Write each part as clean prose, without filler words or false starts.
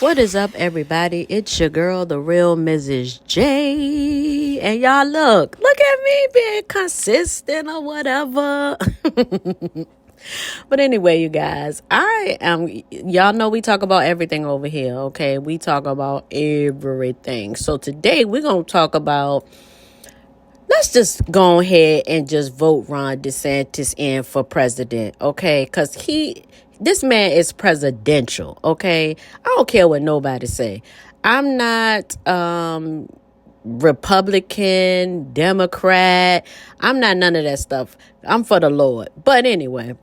What is up, everybody? It's your girl, the real Mrs. J. And y'all look at me being consistent or whatever. But anyway, you guys, y'all know we talk about everything over here, okay? We talk about everything. So today we're going to talk about, let's just go ahead and just vote Ron DeSantis in for president, okay? Because this man is presidential, okay? I don't care what nobody say. I'm not Republican, Democrat. I'm not none of that stuff. I'm for the Lord. But anyway.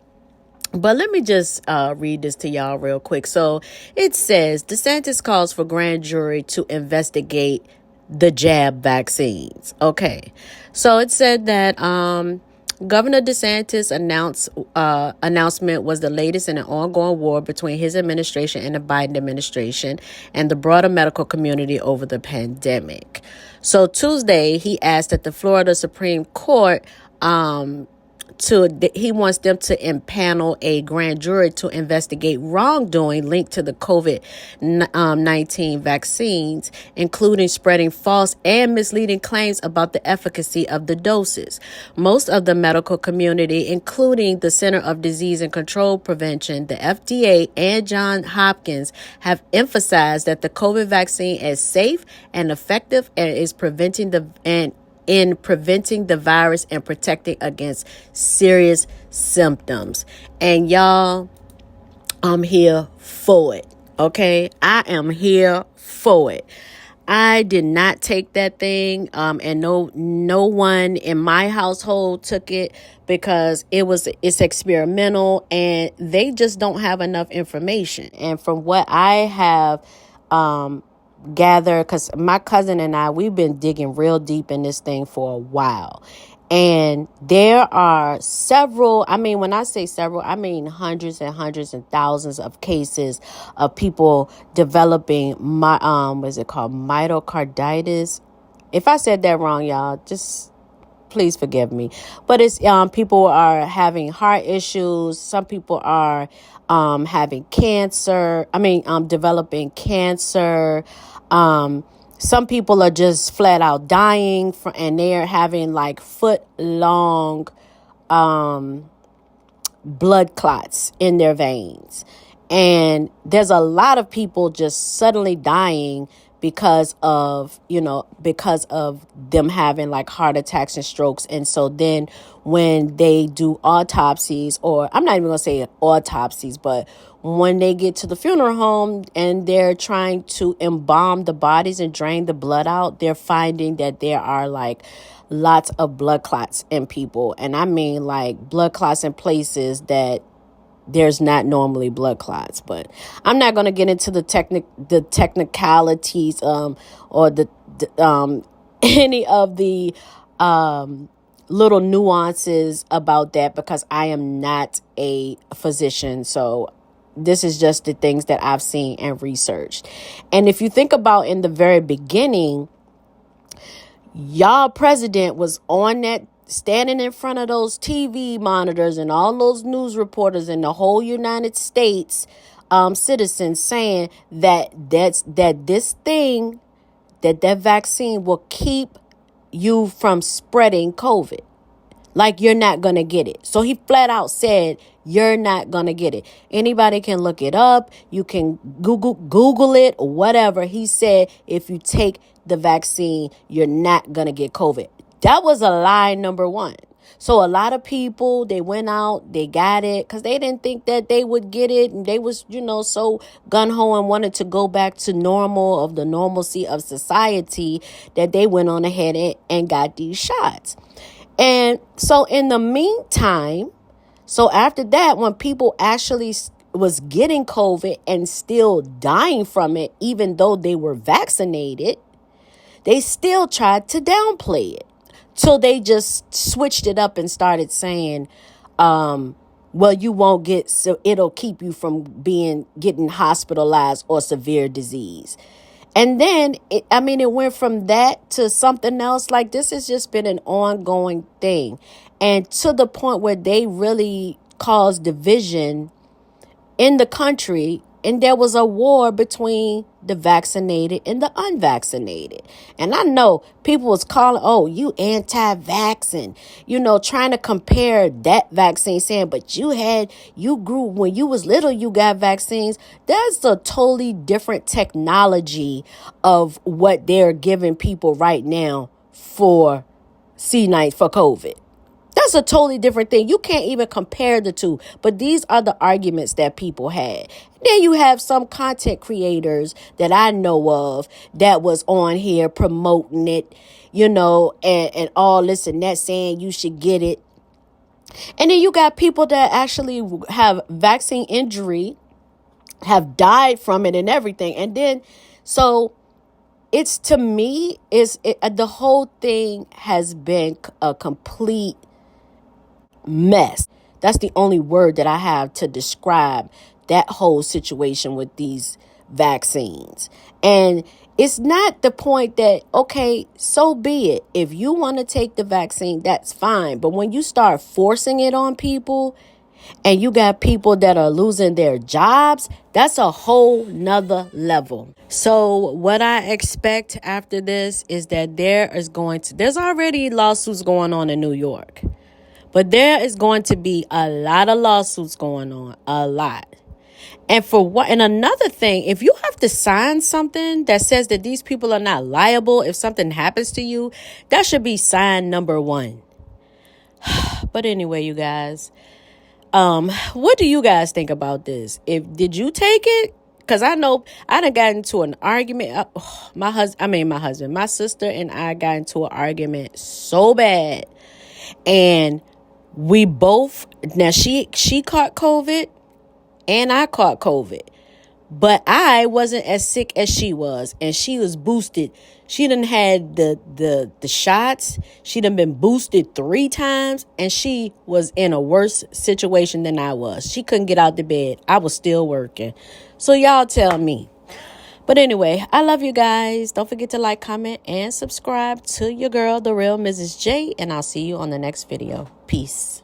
But let me just read this to y'all real quick. So it says, DeSantis calls for grand jury to investigate the jab vaccines. Okay. So it said that Governor DeSantis' announcement was the latest in an ongoing war between his administration and the Biden administration and the broader medical community over the pandemic. So Tuesday, he asked that the Florida Supreme Court he wants them to impanel a grand jury to investigate wrongdoing linked to the COVID-19 vaccines, including spreading false and misleading claims about the efficacy of the doses. Most of the medical community, including the Center of Disease and Control Prevention, the FDA, and Johns Hopkins, have emphasized that the COVID vaccine is safe and effective and is preventing the virus and protecting against serious symptoms. And y'all, I'm here for it. Okay? I am here for it. I did not take that thing, and no one in my household took it because it's experimental and they just don't have enough information. And from what I have gather, because my cousin and we've been digging real deep in this thing for a while, and there are several, when I say several, I mean hundreds and hundreds and thousands of cases of people developing myocarditis. If I said that wrong, y'all, just please forgive me. But it's people are having heart issues. Some people are having cancer. Developing cancer. Some people are just flat out dying and they're having like foot-long blood clots in their veins. And there's a lot of people just suddenly dying because of them having like heart attacks and strokes. And so then when they do autopsies, or I'm not even going to say autopsies, but when they get to the funeral home and they're trying to embalm the bodies and drain the blood out, they're finding that there are like lots of blood clots in people. And I mean like blood clots in places that there's not normally blood clots. But I'm not going to get into the technicalities or the any of the little nuances about that, because I am not a physician. So this is just the things that I've seen and researched. And if you think about in the very beginning, y'all president was on that, standing in front of those TV monitors and all those news reporters in the whole United States citizens saying that vaccine will keep you from spreading COVID. Like you're not going to get it. So he flat out said, you're not going to get it. Anybody can look it up. You can Google it or whatever. He said, if you take the vaccine, you're not going to get COVID. That was a lie, number one. So a lot of people, they went out, they got it because they didn't think that they would get it. And they was, so gung-ho and wanted to go back to the normalcy of society, that they went on ahead and got these shots. And so in the meantime, so after that, when people actually was getting COVID and still dying from it, even though they were vaccinated, they still tried to downplay it. So they just switched it up and started saying, well, you won't get, so it'll keep you from getting hospitalized or severe disease. And then, it went from that to something else. Like, this has just been an ongoing thing. And to the point where they really caused division in the country. And there was a war between the vaccinated and the unvaccinated. And I know people was calling, oh, you anti-vaccine, trying to compare that vaccine, saying, but you grew when you was little, you got vaccines. That's a totally different technology of what they're giving people right now for C19 for COVID. That's a totally different thing. You can't even compare the two. But these are the arguments that people had. Then you have some content creators that I know of that was on here promoting it, and all this and that, saying you should get it. And then you got people that actually have vaccine injury, have died from it and everything. And then, so it's, to me, the whole thing has been a complete mess. That's the only word that I have to describe that whole situation with these vaccines. And it's not the point that, okay, so be it. If you want to take the vaccine, that's fine. But when you start forcing it on people and you got people that are losing their jobs, that's a whole nother level. So what I expect after this is that there's already lawsuits going on in New York. But there is going to be a lot of lawsuits going on, a lot. And and another thing, if you have to sign something that says that these people are not liable if something happens to you, that should be sign number 1. But anyway, you guys, what do you guys think about this? Did you take it? Because I know I done got into an argument. My sister and I got into an argument so bad. And we both, now she caught COVID and I caught COVID, but I wasn't as sick as she was, and she was boosted. She done had the shots. She done been boosted 3 times, and she was in a worse situation than I was. She couldn't get out the bed. I was still working. So y'all tell me. But anyway, I love you guys. Don't forget to like, comment, and subscribe to your girl, The Real Mrs. J. And I'll see you on the next video. Peace.